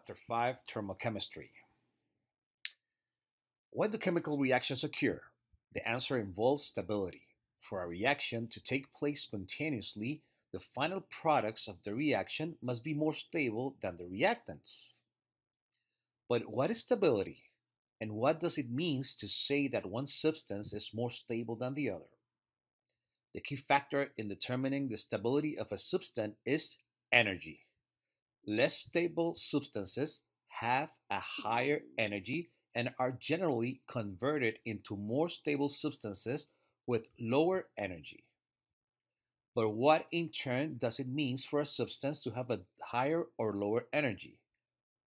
Chapter 5, Thermochemistry. Why do chemical reactions occur? The answer involves stability. For a reaction to take place spontaneously, the final products of the reaction must be more stable than the reactants. But what is stability? And what does it mean to say that one substance is more stable than the other? The key factor in determining the stability of a substance is energy. Less stable substances have a higher energy and are generally converted into more stable substances with lower energy. But what in turn does it mean for a substance to have a higher or lower energy?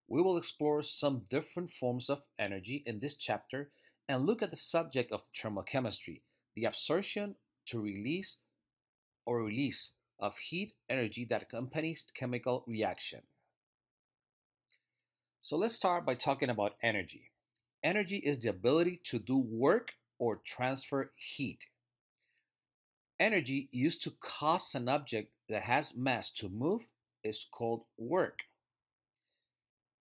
We will explore some different forms of energy in this chapter and look at the subject of thermochemistry, the absorption to release of heat energy that accompanies chemical reaction. So let's start by talking about energy. Energy is the ability to do work or transfer heat. Energy used to cause an object that has mass to move is called work.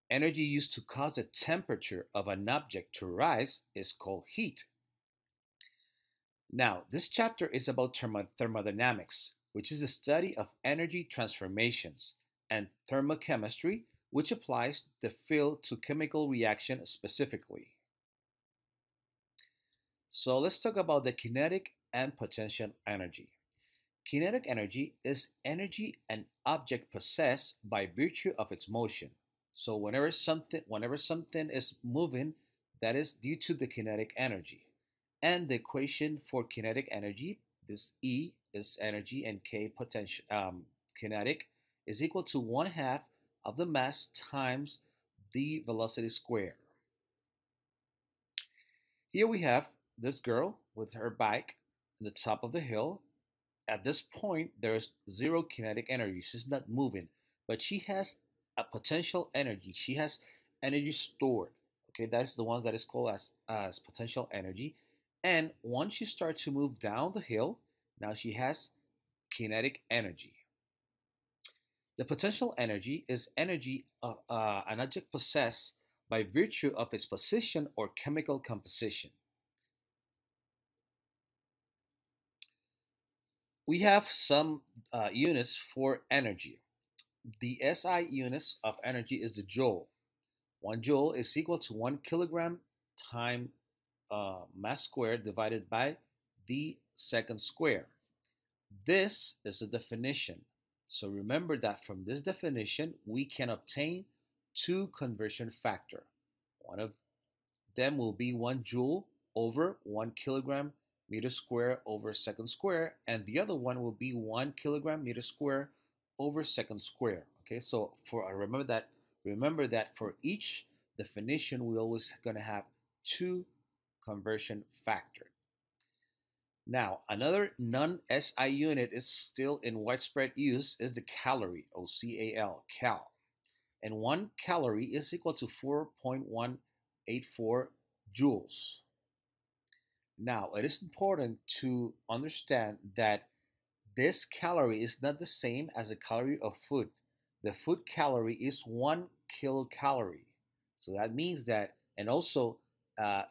Energy used to cause the temperature of an object to rise is called heat. Now, this chapter is about thermodynamics, which is the study of energy transformations, and thermochemistry, which applies the field to chemical reaction specifically. So let's talk about the kinetic and potential energy. Kinetic energy is energy an object possesses by virtue of its motion. So whenever something is moving, that is due to the kinetic energy. And the equation for kinetic energy, this E is energy and K potential kinetic, is equal to 1/2 of the mass times the velocity square. Here we have this girl with her bike at the top of the hill. At this point, there is zero kinetic energy. She's not moving, but she has a potential energy. She has energy stored. Okay, that's the one that is called as potential energy. And once she starts to move down the hill, now she has kinetic energy. The potential energy is energy an object possesses by virtue of its position or chemical composition. We have some units for energy. The SI units of energy is the joule. 1 joule is equal to 1 kilogram times mass squared divided by the second square. This is the definition. So remember that from this definition, we can obtain two conversion factor. One of them will be 1 joule over 1 kilogram meter square over second square, and the other one will be 1 kilogram meter square over second square. Okay, so remember that for each definition, we always going to have two conversion factor. Now, another non-SI unit is still in widespread use is the calorie, or CAL, cal. And 1 calorie is equal to 4.184 joules. Now, it is important to understand that this calorie is not the same as a calorie of food. The food calorie is 1 kilocalorie. So that means that, and also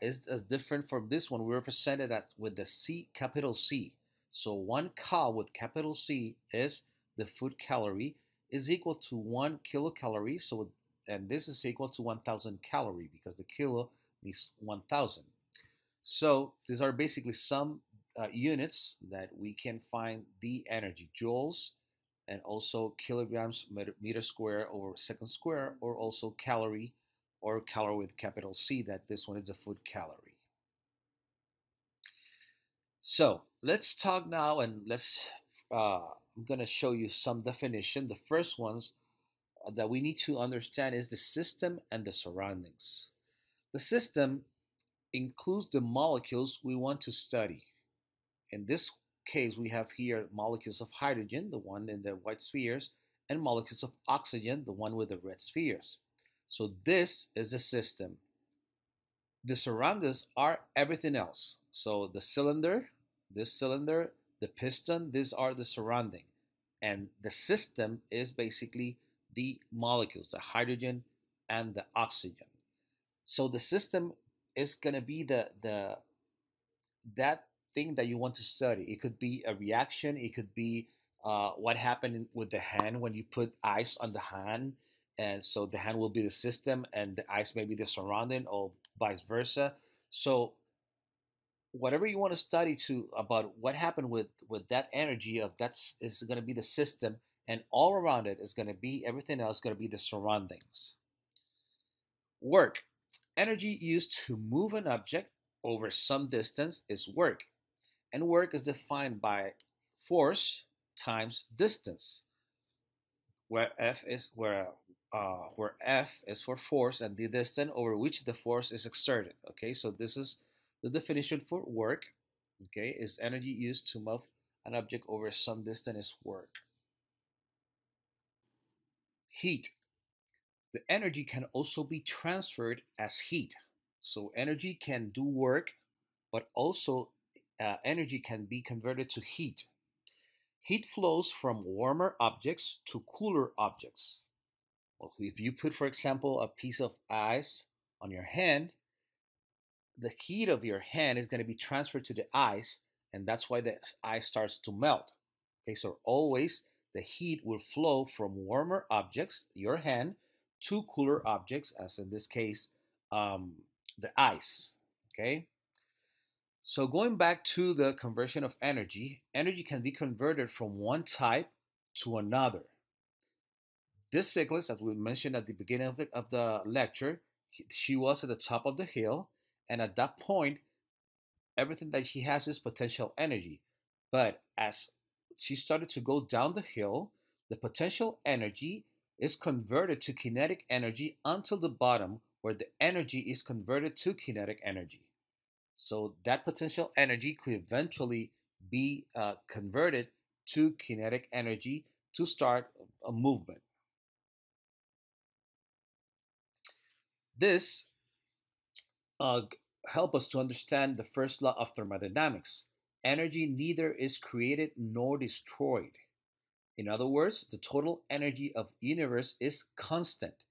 is as different from this one. We represent it as with the C, capital C. So 1 cal with capital C is the food calorie is equal to 1 kilocalorie. So, and this is equal to 1,000 calorie because the kilo means 1,000. So these are basically some units that we can find the energy, joules, and also kilograms meter square over second square, or also calorie or calorie with capital C, that this one is the food calorie. So let's talk now, and I'm going to show you some definition. The first ones that we need to understand is the system and the surroundings. The system includes the molecules we want to study. In this case, we have here molecules of hydrogen, the one in the white spheres, and molecules of oxygen, the one with the red spheres. So this is the system. The surroundings are everything else. So the cylinder, this cylinder, the piston, these are the surrounding. And the system is basically the molecules, the hydrogen, and the oxygen. So the system is going to be the that thing that you want to study. It could be a reaction. It could be what happened with the hand when you put ice on the hand, and so the hand will be the system, and the ice may be the surrounding, or vice versa. So whatever you want to study to about what happened with that energy of that's is going to be the system, and all around it is going to be everything else going to be the surroundings. Work. Energy used to move an object over some distance is work, and work is defined by force times distance, where F is for force and the distance over which the force is exerted. Okay, so this is the definition for work. Okay, is energy used to move an object over some distance is work. Heat. The energy can also be transferred as heat. So energy can do work, but also energy can be converted to heat. Heat flows from warmer objects to cooler objects. Well, if you put, for example, a piece of ice on your hand, the heat of your hand is going to be transferred to the ice, and that's why the ice starts to melt. Okay, so always the heat will flow from warmer objects, your hand, to cooler objects, as in this case, the ice. Okay, so going back to the conversion of energy, energy can be converted from one type to another. This cyclist, as we mentioned at the beginning of the lecture, she was at the top of the hill, and at that point, everything that she has is potential energy. But as she started to go down the hill, the potential energy is converted to kinetic energy until the bottom, where the energy is converted to kinetic energy. So that potential energy could eventually be converted to kinetic energy to start a movement. This uh, help us to understand the first law of thermodynamics. Energy neither is created nor destroyed. In other words, the total energy of universe is constant.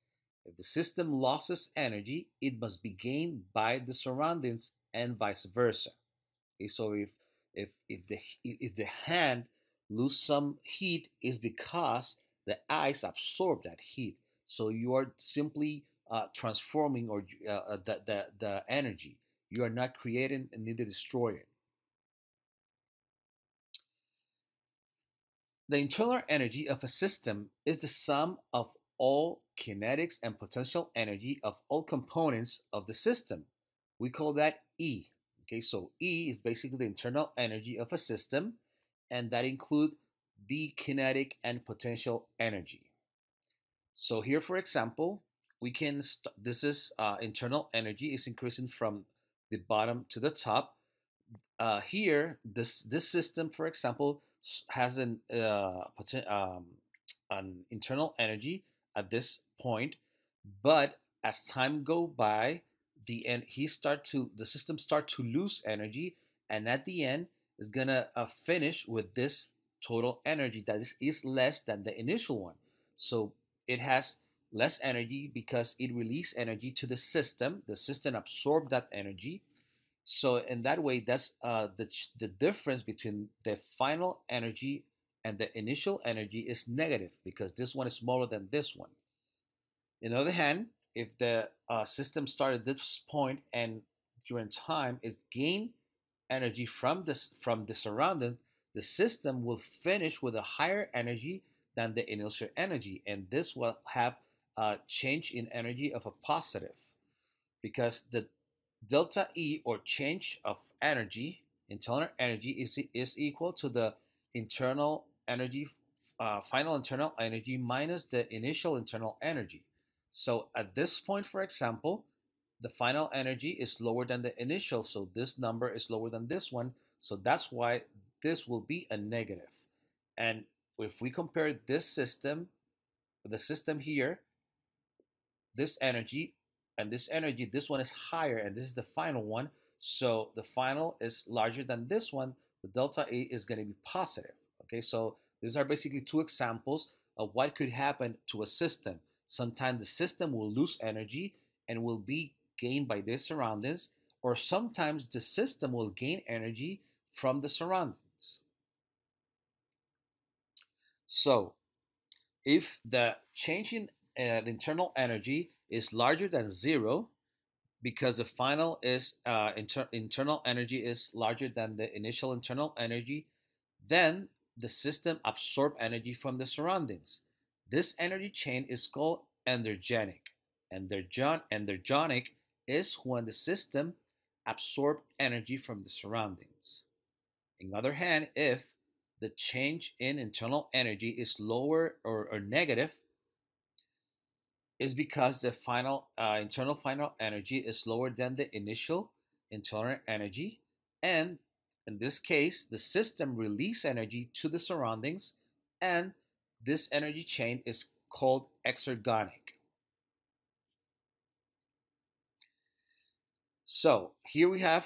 If the system loses energy, it must be gained by the surroundings and vice versa. Okay, so if the hand lose some heat, is because the ice absorb that heat. So you are simply transforming or the energy. You are not creating and neither destroying. The internal energy of a system is the sum of all kinetics and potential energy of all components of the system. We call that E. Okay, so E is basically the internal energy of a system, and that include the kinetic and potential energy. So here, for example, we can this is internal energy is increasing from the bottom to the top. Here, this system, for example, has an internal energy at this point, but as time go by, the system start to lose energy, and at the end is gonna finish with this total energy that is less than the initial one. So it has less energy because it released energy to the system. The system absorbed that energy, so in that way, that's the difference between the final energy and the initial energy is negative because this one is smaller than this one. On the other hand, if the system started at this point and during time is gain energy from the surrounding, the system will finish with a higher energy than the initial energy, and this will have a change in energy of a positive because the delta E, or change of energy, internal energy, is equal to the internal energy, final internal energy minus the initial internal energy. So at this point, for example, the final energy is lower than the initial, so this number is lower than this one. So that's why this will be a negative. And if we compare this system, the system here, this energy and this energy, this one is higher and this is the final one. So the final is larger than this one. The delta E is going to be positive. Okay, so these are basically two examples of what could happen to a system. Sometimes the system will lose energy and will be gained by the surroundings, or sometimes the system will gain energy from the surroundings. So, if the change in the internal energy is larger than zero, because the final is internal energy is larger than the initial internal energy, then the system absorbs energy from the surroundings. This energy chain is called endergenic. Endergonic is when the system absorbs energy from the surroundings. On the other hand, if the change in internal energy is lower or negative, is because the final internal final energy is lower than the initial internal energy, and in this case the system release energy to the surroundings, and this energy chain is called exergonic. So here we have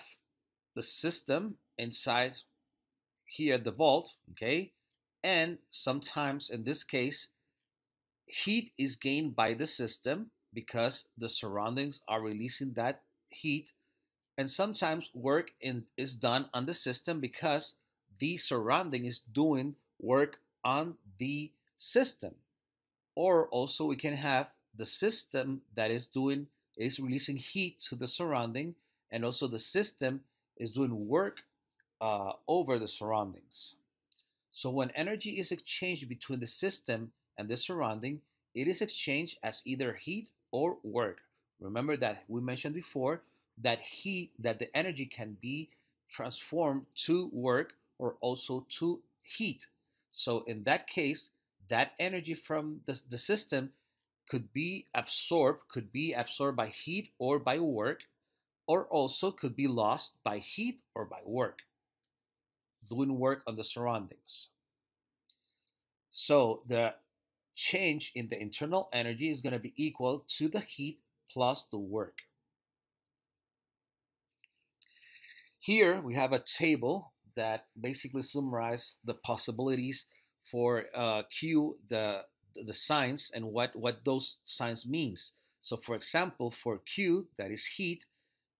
the system inside here the vault, okay, and sometimes in this case heat is gained by the system because the surroundings are releasing that heat, and sometimes work is done on the system because the surrounding is doing work on the system. Or also we can have the system that is releasing heat to the surrounding, and also the system is doing work over the surroundings. So when energy is exchanged between the system and the surrounding, it is exchanged as either heat or work. Remember that we mentioned before that the energy can be transformed to work or also to heat. So in that case, that energy from the system could be absorbed by heat or by work, or also could be lost by heat or by work, doing work on the surroundings. So the change in the internal energy is going to be equal to the heat plus the work. Here we have a table that basically summarizes the possibilities for Q, the signs, and what those signs means. So for example, for Q, that is heat,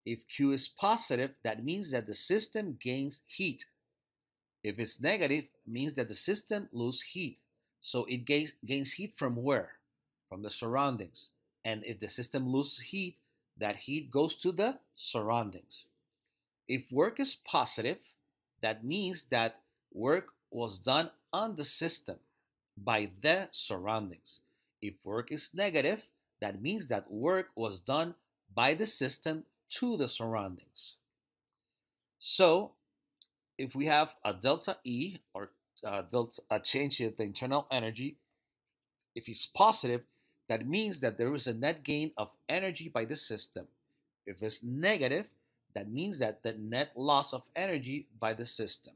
if Q is positive, that means that the system gains heat. If it's negative, it means that the system loses heat. So it gains heat from where? From the surroundings. And if the system loses heat, that heat goes to the surroundings. If work is positive, that means that work was done on the system by the surroundings. If work is negative, that means that work was done by the system to the surroundings. So if we have a delta E, or a change in the internal energy, if it's positive, that means that there is a net gain of energy by the system. If it's negative, that means that the net loss of energy by the system.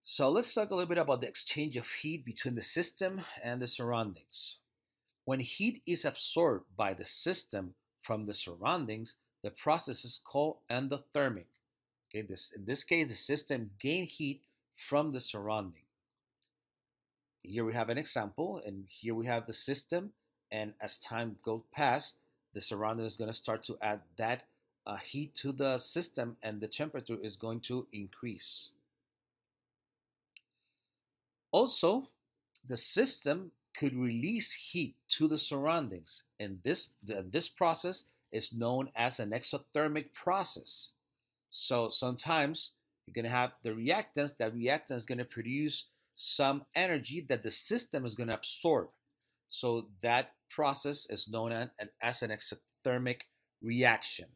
So let's talk a little bit about the exchange of heat between the system and the surroundings. When heat is absorbed by the system from the surroundings, the process is called endothermic. Okay, in this case, the system gains heat from the surrounding. Here we have an example, and here we have the system, and as time goes past, the surrounding is going to start to add that heat to the system, and the temperature is going to increase. Also, the system could release heat to the surroundings, and this process is known as an exothermic process. So sometimes you're going to have the reactants. That reactant is going to produce some energy that the system is going to absorb. So that process is known as an exothermic reaction.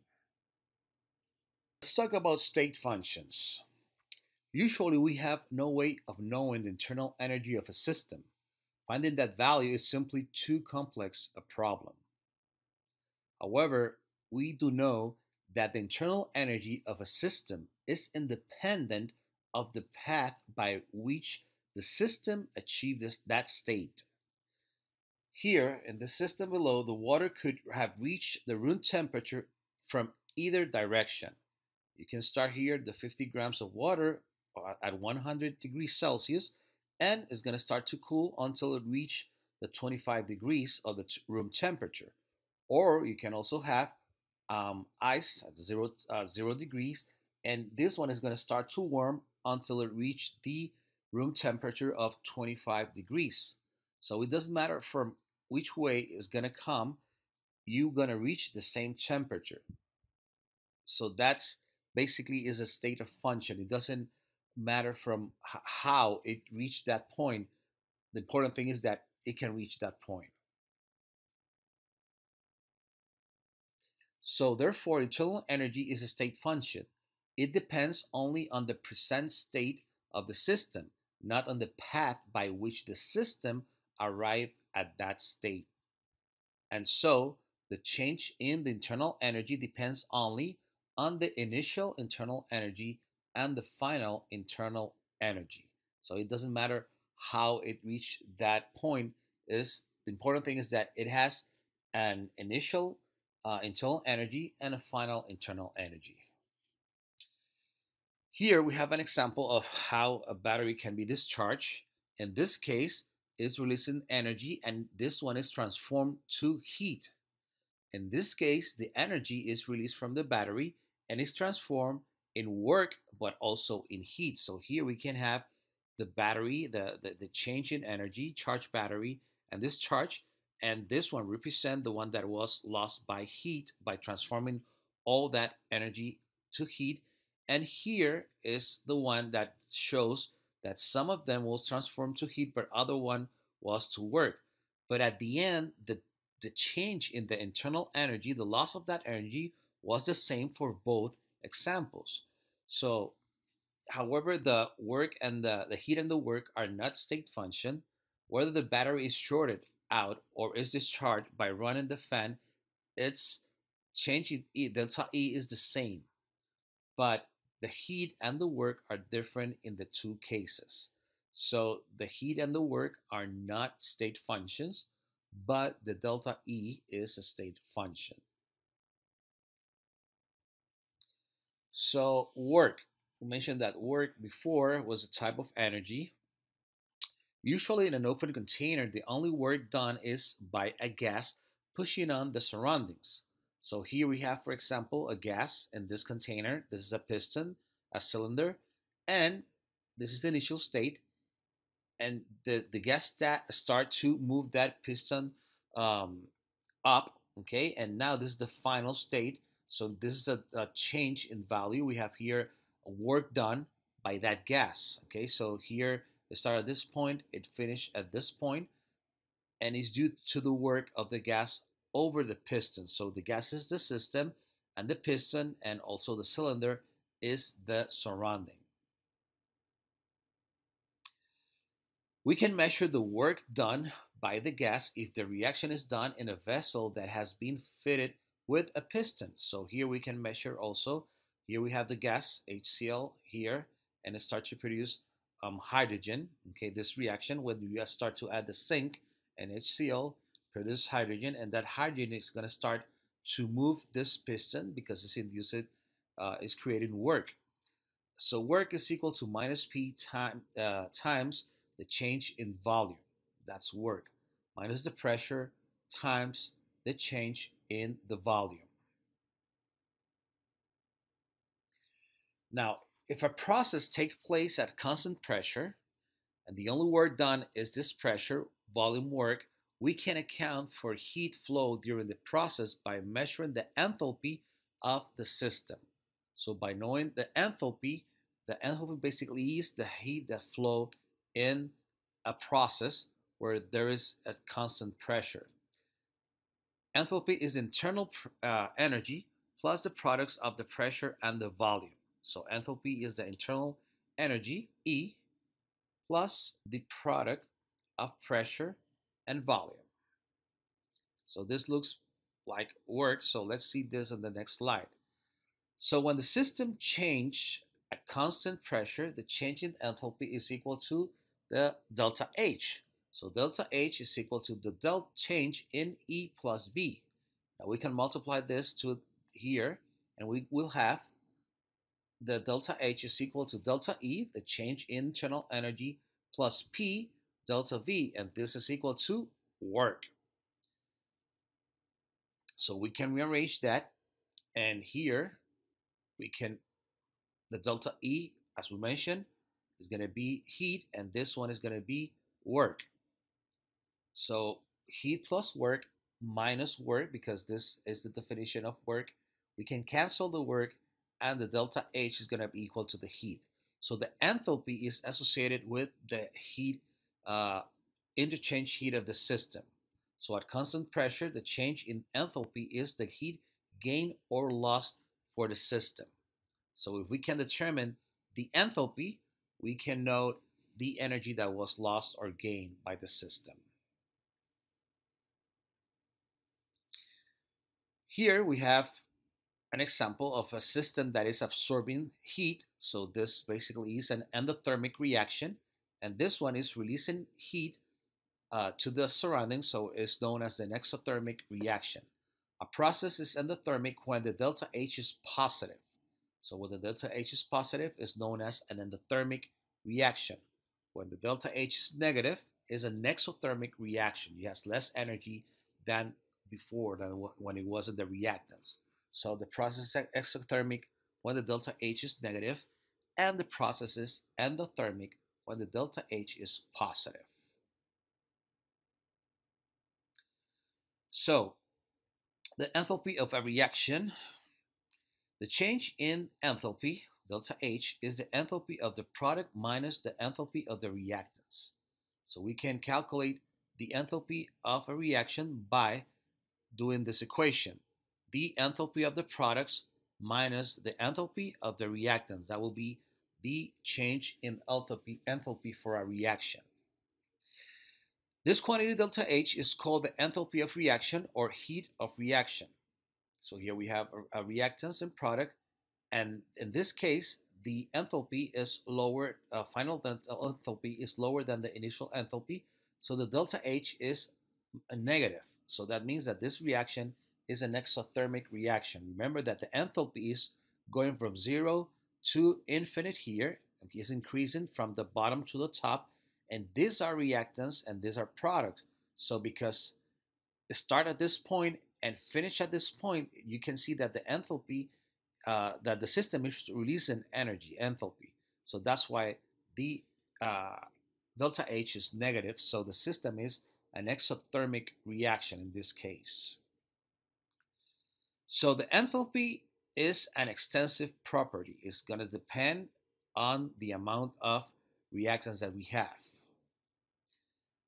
Let's talk about state functions. Usually we have no way of knowing the internal energy of a system. Finding that value is simply too complex a problem. However, we do know that the internal energy of a system is independent of the path by which the system achieves that state. Here, in the system below, the water could have reached the room temperature from either direction. You can start here the 50 grams of water at 100 degrees Celsius, and it's going to start to cool until it reach the 25 degrees of the room temperature. Or you can also have ice at 0 degrees, and this one is going to start to warm until it reach the room temperature of 25 degrees. So it doesn't matter from which way it's going to come, you're going to reach the same temperature. So that's basically is a state of function. It doesn't matter from how it reached that point. The important thing is that it can reach that point. So therefore, internal energy is a state function. It depends only on the present state of the system, not on the path by which the system arrived at that state. And so the change in the internal energy depends only on the initial internal energy and the final internal energy. So it doesn't matter how it reached that point. Is the important thing is that it has an initial internal energy and a final internal energy. Here we have an example of how a battery can be discharged. In this case, it's releasing energy, and this one is transformed to heat. In this case, the energy is released from the battery and is transformed in work, but also in heat. So here we can have the battery, the change in energy, charged battery, and this charge. And this one represents the one that was lost by heat by transforming all that energy to heat. And here is the one that shows that some of them was transformed to heat, but other one was to work. But at the end, the change in the internal energy, the loss of that energy, was the same for both examples. So, however, the work and the heat and the work are not state function. Whether the battery is shorted out or is discharged by running the fan, its change in E, delta E is the same. But the heat and the work are different in the two cases. So the heat and the work are not state functions, but the delta E is a state function. So work, we mentioned that work before was a type of energy. Usually in an open container, the only work done is by a gas pushing on the surroundings. So here we have, for example, a gas in this container. This is a piston, a cylinder, and this is the initial state. And the gas start to move that piston up, okay? And now this is the final state. So this is a change in value. We have here a work done by that gas, okay? So here it started at this point, it finished at this point, and is due to the work of the gas over the piston. So the gas is the system, and the piston and also the cylinder is the surrounding. We can measure the work done by the gas if the reaction is done in a vessel that has been fitted with a piston. So here we can measure also, here we have the gas, HCl here, and it starts to produce hydrogen. Okay, this reaction, when you start to add the zinc and HCl, produce hydrogen, and that hydrogen is going to start to move this piston because it's induced, is creating work. So work is equal to minus P times the change in volume. That's work. Minus the pressure times the change in the volume. Now, if a process takes place at constant pressure, and the only work done is this pressure, volume work, we can account for heat flow during the process by measuring the enthalpy of the system. So by knowing the enthalpy basically is the heat that flow in a process where there is a constant pressure. Enthalpy is internal energy plus the products of the pressure and the volume. So enthalpy is the internal energy, E, plus the product of pressure and volume. So this looks like work. So let's see this on the next slide. So when the system changes at constant pressure, the change in enthalpy is equal to the delta H. So delta H is equal to the delta change in E plus V. Now we can multiply this to here, and we will have the delta H is equal to delta E, the change in internal energy, plus P delta V, and this is equal to work. So we can rearrange that, and here we can, the delta E, as we mentioned, is going to be heat, and this one is going to be work. So heat plus work minus work, because this is the definition of work. We can cancel the work, and the delta H is going to be equal to the heat. So the enthalpy is associated with the heat, interchange heat of the system. So at constant pressure, the change in enthalpy is the heat gain or lost for the system. So if we can determine the enthalpy, we can note the energy that was lost or gained by the system. Here we have an example of a system that is absorbing heat. So this basically is an endothermic reaction, and this one is releasing heat to the surroundings, so it's known as an exothermic reaction. A process is endothermic when the delta H is positive. So when the delta H is positive, it's known as an endothermic reaction. When the delta H is negative, is an exothermic reaction. It has less energy than before, than when it was in the reactants. So the process is exothermic when the delta H is negative, and the process is endothermic when the delta H is positive. So the enthalpy of a reaction, the change in enthalpy, delta H, is the enthalpy of the product minus the enthalpy of the reactants. So we can calculate the enthalpy of a reaction by doing this equation. The enthalpy of the products minus the enthalpy of the reactants. That will be the change in enthalpy for a reaction. This quantity delta H is called the enthalpy of reaction or heat of reaction. So here we have a reactants and product, and in this case, the enthalpy is lower, final enthalpy is lower than the initial enthalpy, so the delta H is a negative. So that means that this reaction is an exothermic reaction. Remember that the enthalpy is going from 0 to infinite here. It is increasing from the bottom to the top, and these are reactants and these are products. So because it start at this point and finish at this point, you can see that the enthalpy, that the system is releasing energy, enthalpy. So that's why the delta H is negative. So the system is an exothermic reaction in this case. So the enthalpy is an extensive property. It's going to depend on the amount of reactants that we have.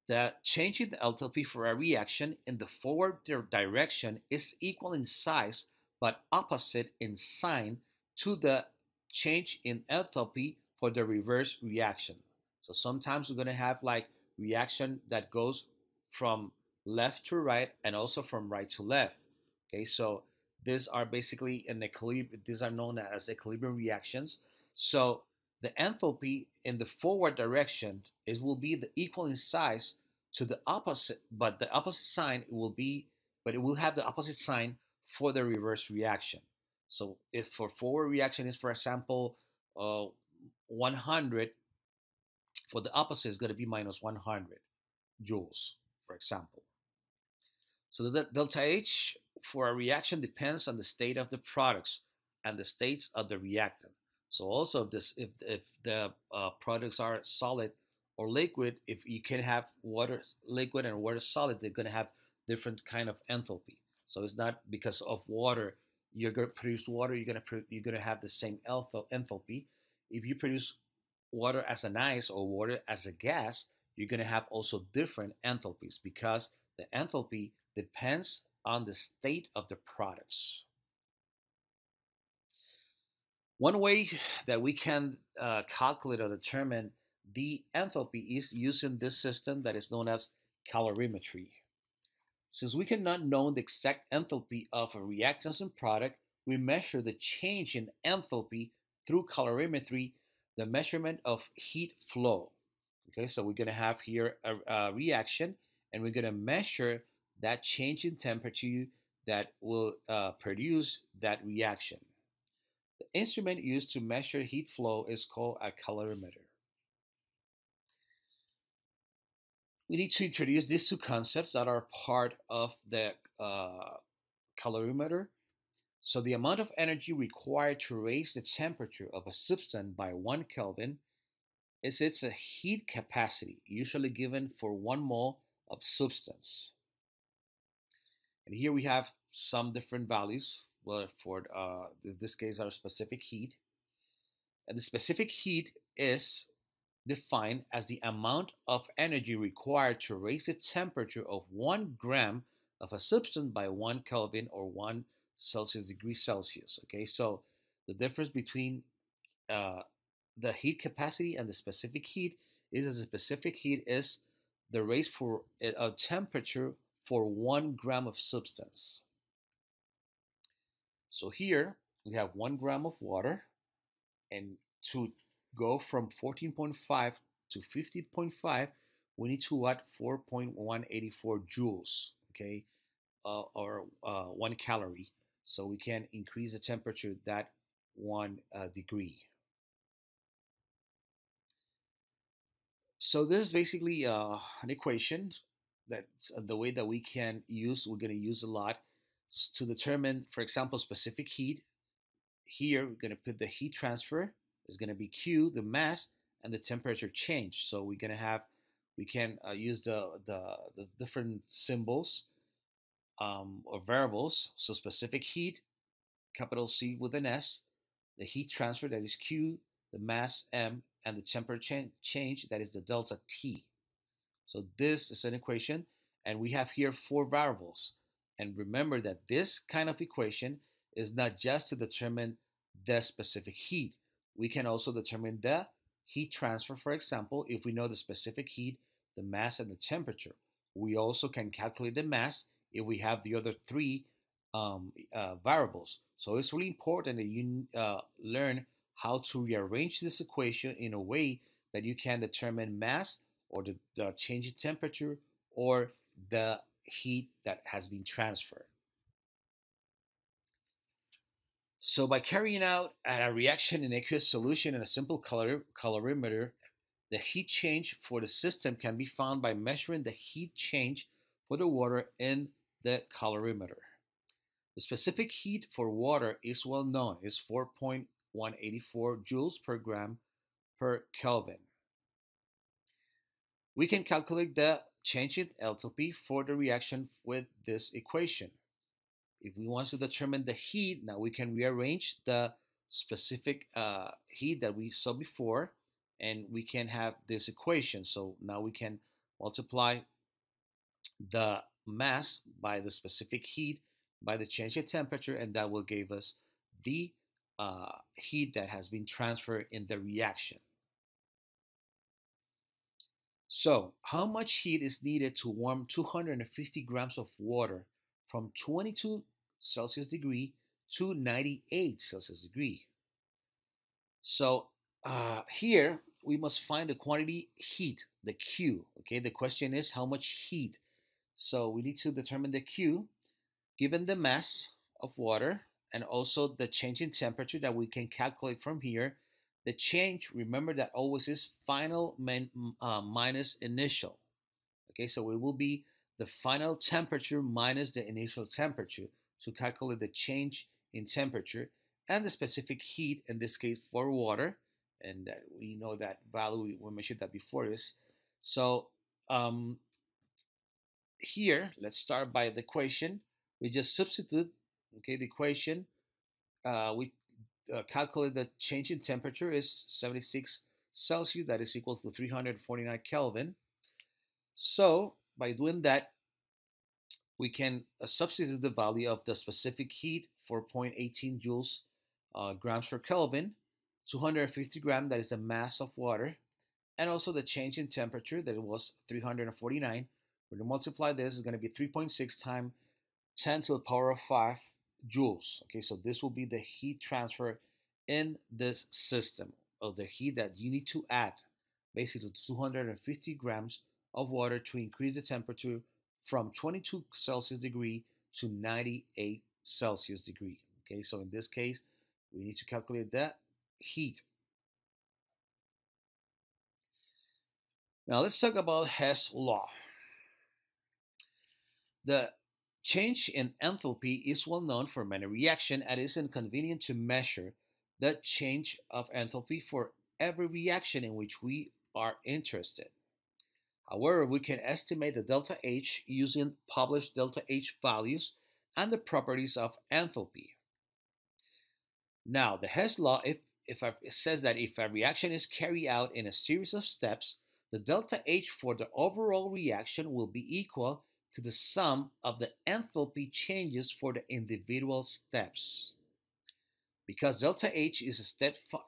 The change in the enthalpy for a reaction in the forward direction is equal in size but opposite in sign to the change in enthalpy for the reverse reaction. So sometimes we're going to have like reaction that goes from left to right and also from right to left. Okay, so these are basically an equilibrium. These are known as equilibrium reactions. So the enthalpy in the forward direction will be the equal in size to the opposite, but the opposite sign will be, but it will have the opposite sign for the reverse reaction. So if for forward reaction is, for example, 100, for the opposite is going to be minus 100 joules, for example. So the delta H for a reaction depends on the state of the products and the states of the reactant. So also if the products are solid or liquid, if you can have water liquid and water solid, they're going to have different kind of enthalpy. So it's not because of water you're going to produce water, you're going to have the same enthalpy. If you produce water as an ice or water as a gas, you're going to have also different enthalpies because the enthalpy depends on the state of the products. One way that we can calculate or determine the enthalpy is using this system that is known as calorimetry. Since we cannot know the exact enthalpy of a reactants and product, we measure the change in enthalpy through calorimetry, the measurement of heat flow. Okay, so we're going to have here a reaction, and we're going to measure that change in temperature that will produce that reaction. The instrument used to measure heat flow is called a calorimeter. we need to introduce these two concepts that are part of the calorimeter. So the amount of energy required to raise the temperature of a substance by 1 Kelvin is its heat capacity, usually given for 1 mole of substance. And here we have some different values for in this case our specific heat. And the specific heat is defined as the amount of energy required to raise the temperature of 1 gram of a substance by 1 Kelvin or 1 degree Celsius. Okay, so the difference between uh, the heat capacity and the specific heat is that the specific heat is the raise for a temperature for 1 gram of substance. So here we have 1 gram of water, and to go from 14.5 to 50.5, we need to add 4.184 joules, okay, or 1 calorie. So we can increase the temperature that 1 degree. So this is basically an equation that the way that we can use, we're going to use a lot to determine, for example, specific heat. Here we're going to put the heat transfer is going to be Q, the mass, and the temperature change. So we're going to have, we can use the different symbols or variables. So specific heat, capital C with an S, the heat transfer, that is Q, the mass M, and the temperature change, that is the delta T. So this is an equation, and we have here 4 variables. And remember that this kind of equation is not just to determine the specific heat. We can also determine the heat transfer, for example, if we know the specific heat, the mass, and the temperature. We also can calculate the mass if we have the other 3 variables. So it's really important that you learn how to rearrange this equation in a way that you can determine mass, or the change in temperature, or the heat that has been transferred. So by carrying out a reaction in aqueous solution in a simple calorimeter, the heat change for the system can be found by measuring the heat change for the water in the calorimeter. The specific heat for water is well known, is 4.184 joules per gram per Kelvin. We can calculate the change in enthalpy for the reaction with this equation. If we want to determine the heat, now we can rearrange the specific heat that we saw before, and we can have this equation. So now we can multiply the mass by the specific heat by the change in temperature, and that will give us the heat that has been transferred in the reaction. So, how much heat is needed to warm 250 grams of water from 22 Celsius degree to 98 Celsius degree? So, here we must find the quantity heat, the Q. Okay, the question is how much heat. So, we need to determine the Q given the mass of water and also the change in temperature that we can calculate from here. The change, remember that always is final minus initial. Okay, so it will be the final temperature minus the initial temperature to calculate the change in temperature, and the specific heat, in this case for water, and we know that value, we mentioned that before is. So here, let's start by the equation. We just substitute, okay, the equation. We calculate the change in temperature is 76 Celsius, that is equal to 349 Kelvin. So by doing that, we can substitute the value of the specific heat, 4.18 joules grams per Kelvin, 250 grams, that is the mass of water, and also the change in temperature, that it was 349. We're going to multiply this, is going to be 3.6 times 10 to the power of 5 joules. Okay, so this will be the heat transfer in this system, of the heat that you need to add, basically 250 grams of water to increase the temperature from 22 Celsius degree to 98 Celsius degree. Okay, so in this case, we need to calculate that heat. Now let's talk about Hess law. The change in enthalpy is well known for many reactions and it is inconvenient to measure the change of enthalpy for every reaction in which we are interested. However, we can estimate the delta H using published delta H values and the properties of enthalpy. Now, the Hess law, it says that if a reaction is carried out in a series of steps, the delta H for the overall reaction will be equal to the sum of the enthalpy changes for the individual steps. Because delta H is a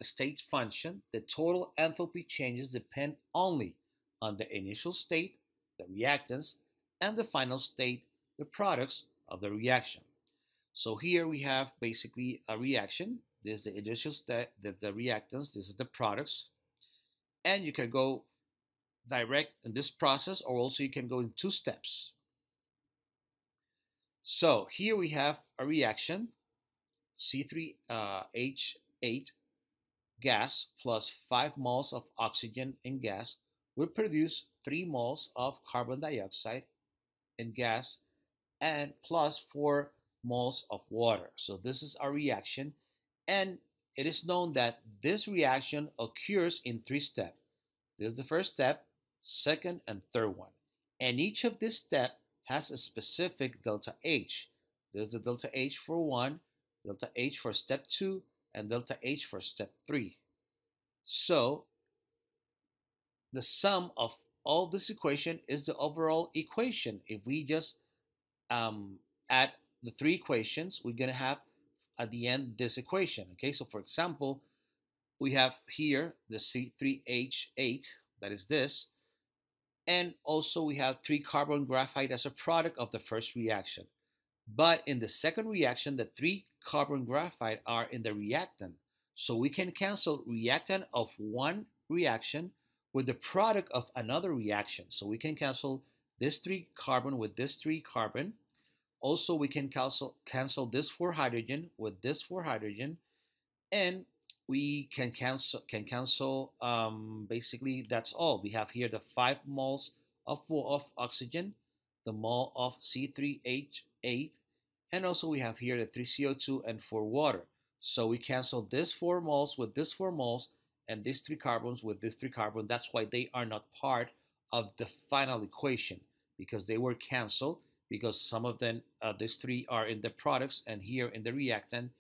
state function, the total enthalpy changes depend only on the initial state, the reactants, and the final state, the products of the reaction. So here we have basically a reaction. This is the initial state, the reactants, this is the products. And you can go direct in this process, or also you can go in two steps. So here we have a reaction, C3H8 gas plus 5 moles of oxygen in gas will produce 3 moles of carbon dioxide in gas and plus 4 moles of water. So this is our reaction, and it is known that this reaction occurs in 3 steps. This is the first step, second, and third one. And each of these steps has a specific delta H. There's the delta H for 1, delta H for step 2, and delta H for step 3. So the sum of all this equation is the overall equation. If we just add the 3 equations, we're going to have at the end this equation. Okay, so for example, we have here the C3H8, that is this, and also we have 3 carbon graphite as a product of the first reaction. But in the second reaction, the 3 carbon graphite are in the reactant. So we can cancel reactant of one reaction with the product of another reaction. So we can cancel this 3 carbon with this 3 carbon. Also, we can cancel this 4 hydrogen with this 4 hydrogen. And we can cancel basically that's all. We have here the 5 moles of oxygen, the mole of C3H8, and also we have here the 3 CO2 and 4 water. So we cancel this 4 moles with this 4 moles and these 3 carbons with this 3 carbon. That's why they are not part of the final equation, because they were canceled, because some of them, these 3 are in the products and here in the reactant.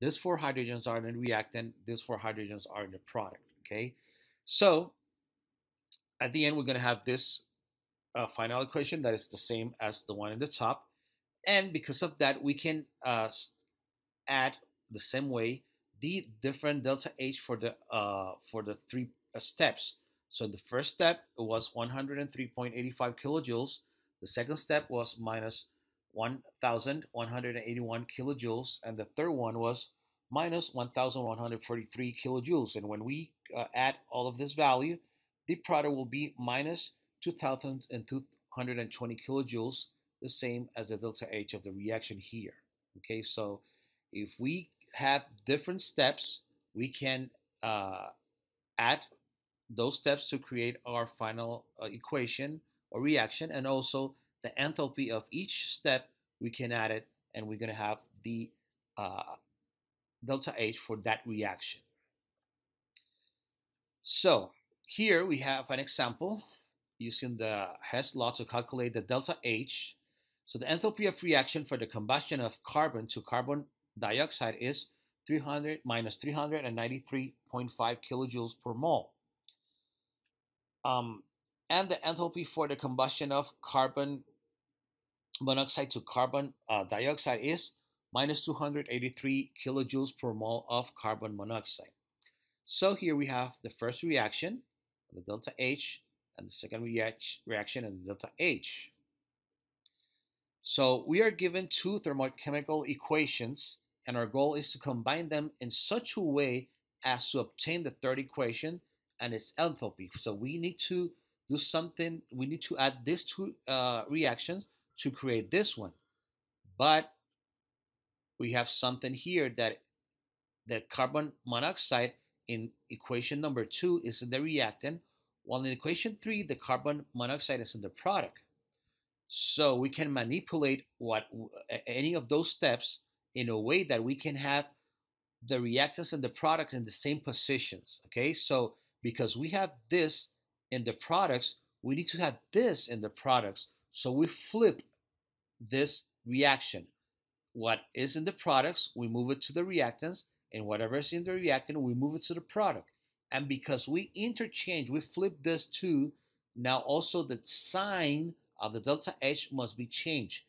These 4 hydrogens are in the reactant, these 4 hydrogens are in the product, okay? So at the end, we're going to have this final equation that is the same as the one in the top. And because of that, we can add the same way the different delta H for the 3 steps. So in the first step, it was 103.85 kilojoules. The second step was minus 1,181 kilojoules, and the third one was minus 1,143 kilojoules. And when we add all of this value, the product will be minus 2,220 kilojoules, the same as the delta H of the reaction here. Okay, so if we have different steps, we can add those steps to create our final equation or reaction, and also the enthalpy of each step, we can add it, and we're going to have the delta H for that reaction. So here we have an example using the Hess law to calculate the delta H. So the enthalpy of reaction for the combustion of carbon to carbon dioxide is 300 minus 393.5 kilojoules per mole. And the enthalpy for the combustion of carbon monoxide to carbon dioxide is minus 283 kilojoules per mole of carbon monoxide. So here we have the first reaction, the delta H, and the second reaction, and the delta H. So we are given 2 thermochemical equations, and our goal is to combine them in such a way as to obtain the third equation and its enthalpy. So we need to do something, we need to add these 2 reactions to create this one. But we have something here that the carbon monoxide in equation number 2 is in the reactant, While in equation 3, the carbon monoxide is in the product. So we can manipulate any of those steps in a way that we can have the reactants and the product in the same positions. Okay, so because we have this in the products, we need to have this in the products. So we flip this reaction. What is in the products, we move it to the reactants, and whatever is in the reactant, we move it to the product. And because we interchange, we flip this too, now also the sign of the delta H must be changed.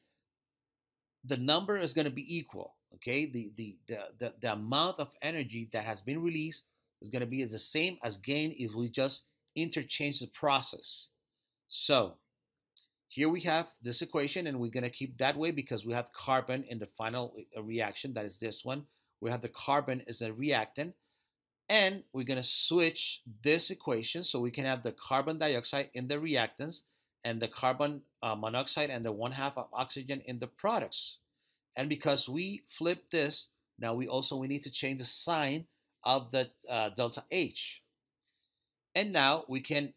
The number is going to be equal. Okay, the amount of energy that has been released is going to be the same as gain if we just interchange the process. So here we have this equation, and we're going to keep that way because we have carbon in the final reaction. That is this one. We have the carbon as a reactant, and we're going to switch this equation so we can have the carbon dioxide in the reactants and the carbon monoxide and the 1/2 of oxygen in the products. And because we flip this, now we need to change the sign of the delta H. And now we can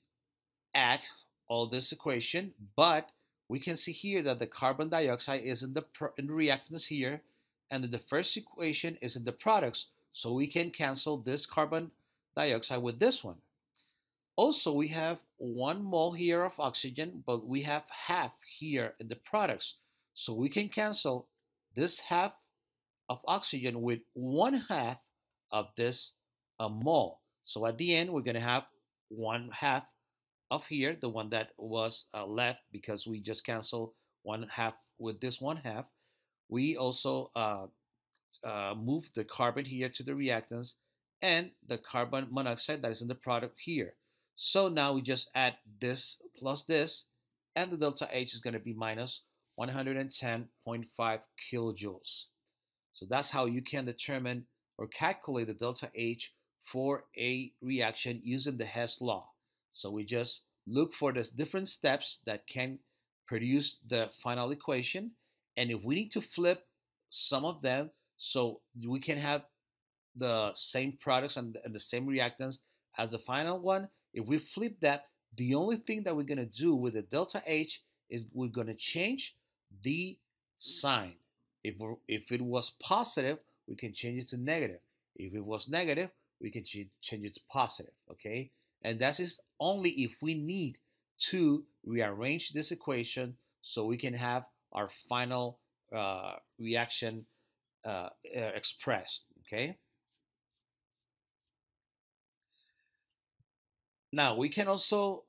add all this equation, but we can see here that the carbon dioxide is in the reactants here, and that the first equation is in the products, so we can cancel this carbon dioxide with this one. Also, we have 1 mole here of oxygen, but we have half here in the products, so we can cancel this half of oxygen with 1/2 of this mole. So at the end, we're going to have 1/2 of here, the one that was left because we just cancel 1/2 with this 1/2. We also move the carbon here to the reactants and the carbon monoxide that is in the product here. So now we just add this plus this, and the delta H is going to be minus 110.5 kilojoules. So that's how you can determine or calculate the delta H for a reaction using the Hess law. So we just look for the different steps that can produce the final equation. And if we need to flip some of them so we can have the same products and the same reactants as the final one, if we flip that, the only thing that we're going to do with the delta H is we're going to change the sign. If it was positive, we can change it to negative. If it was negative, we can change it to positive, okay? And that is only if we need to rearrange this equation so we can have our final reaction expressed, okay? Now, we can also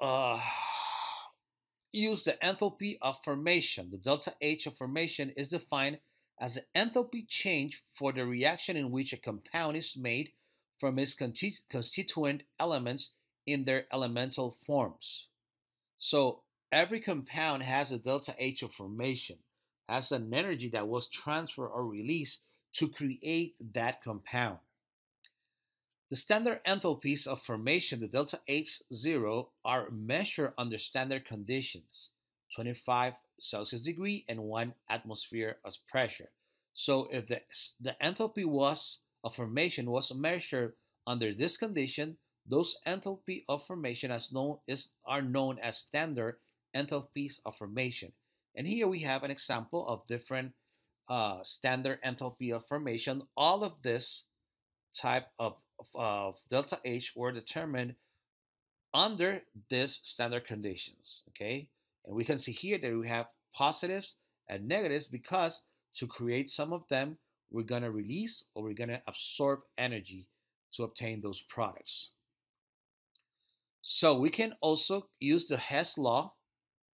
use the enthalpy of formation. The delta H of formation is defined as the enthalpy change for the reaction in which a compound is made from its constituent elements in their elemental forms. So every compound has a delta H of formation, has an energy that was transferred or released to create that compound. The standard enthalpies of formation, the delta H0, are measured under standard conditions, 25 Celsius degree and 1 atmosphere as pressure. So if the enthalpy of formation was measured under this condition, those enthalpy of formation are known as standard enthalpies of formation. And here we have an example of different standard enthalpy of formation. All of this type of delta H were determined under these standard conditions, okay? And we can see here that we have positives and negatives because to create some of them, we're going to release or we're going to absorb energy to obtain those products. So we can also use the Hess law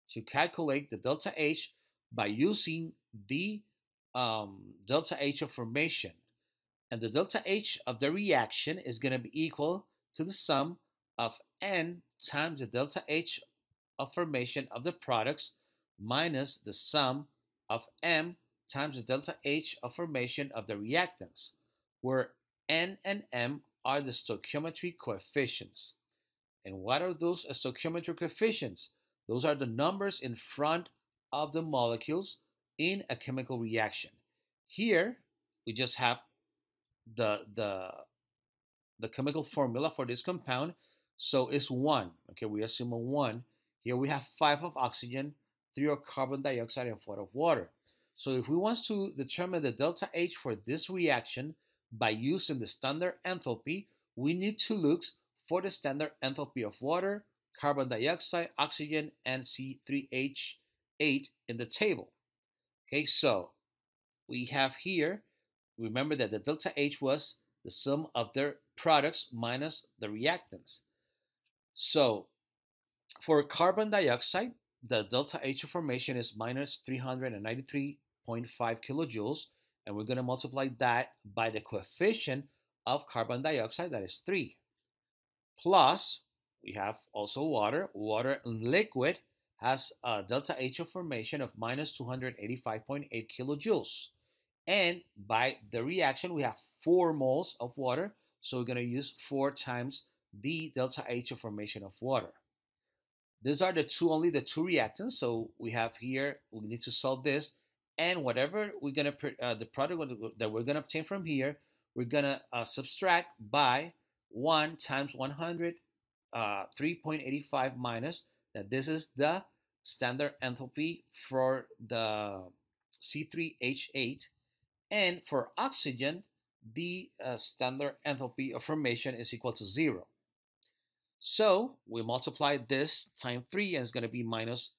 to calculate the delta H by using the delta H of formation. And the delta H of the reaction is going to be equal to the sum of N times the delta H of formation of the products minus the sum of M times the delta H of formation of the reactants, where N and M are the stoichiometry coefficients. And what are those stoichiometry coefficients? Those are the numbers in front of the molecules in a chemical reaction. Here, we just have the chemical formula for this compound. So it's 1. Okay, we assume a 1. Here we have 5 of oxygen, 3 of carbon dioxide, and 4 of water. So if we want to determine the delta H for this reaction by using the standard enthalpy, we need to look for the standard enthalpy of water, carbon dioxide, oxygen, and C3H8 in the table. Okay, so we have here, remember that the delta H was the sum of their products minus the reactants. So for carbon dioxide, the delta H formation is minus 393.5 kilojoules, and we're going to multiply that by the coefficient of carbon dioxide, that is 3. Plus, we have also water. Water in liquid has a delta H formation of minus 285.8 kilojoules. And by the reaction, we have 4 moles of water, so we're going to use 4 times the delta H formation of water. These are only the two reactants. So we have here, we need to solve this, and whatever we're gonna the product that we're gonna obtain from here, we're gonna subtract by 1 times 100, 3.85 minus that. This is the standard enthalpy for the C3H8, and for oxygen, the standard enthalpy of formation is equal to 0. So we multiply this times 3, and it's going to be minus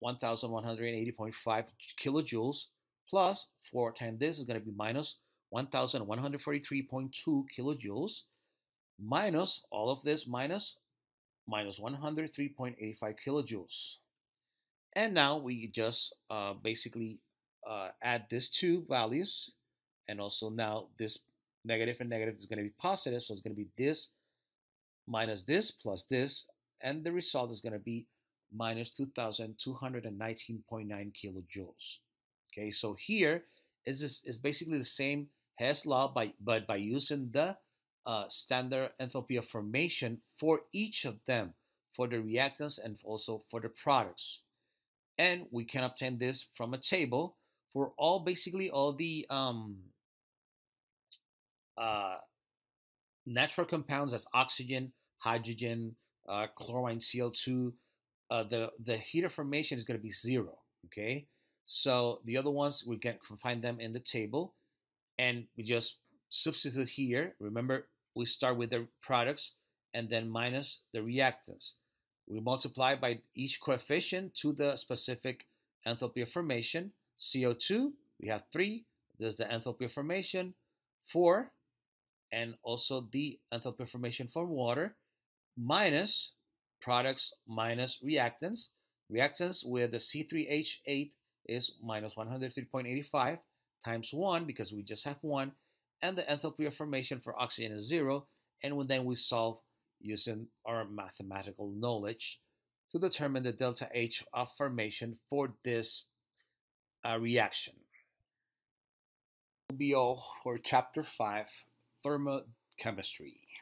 1180.5 kilojoules, plus 4 times this is going to be minus 1143.2 kilojoules, minus all of this minus 103.85 kilojoules. And now we just basically add these two values, and also now this negative and negative is going to be positive, so it's going to be this minus this plus this, and the result is going to be minus 2,219.9 kilojoules. Okay, so here is basically the same Hess law, but by using the standard enthalpy of formation for each of them, for the reactants and also for the products. And we can obtain this from a table for basically all the natural compounds, as oxygen, hydrogen, chlorine, CO2. The heat of formation is going to be 0. Okay, so the other ones we can find them in the table, and we just substitute here. Remember, we start with the products and then minus the reactants. We multiply by each coefficient to the specific enthalpy of formation. CO2, we have 3. This is the enthalpy of formation. 4, and also the enthalpy of formation for water, minus products minus reactants. Reactants with the C3H8 is minus 103.85 times 1, because we just have 1, and the enthalpy of formation for oxygen is 0, and then we solve using our mathematical knowledge to determine the delta H of formation for this reaction. That will be all for Chapter 5, Thermochemistry.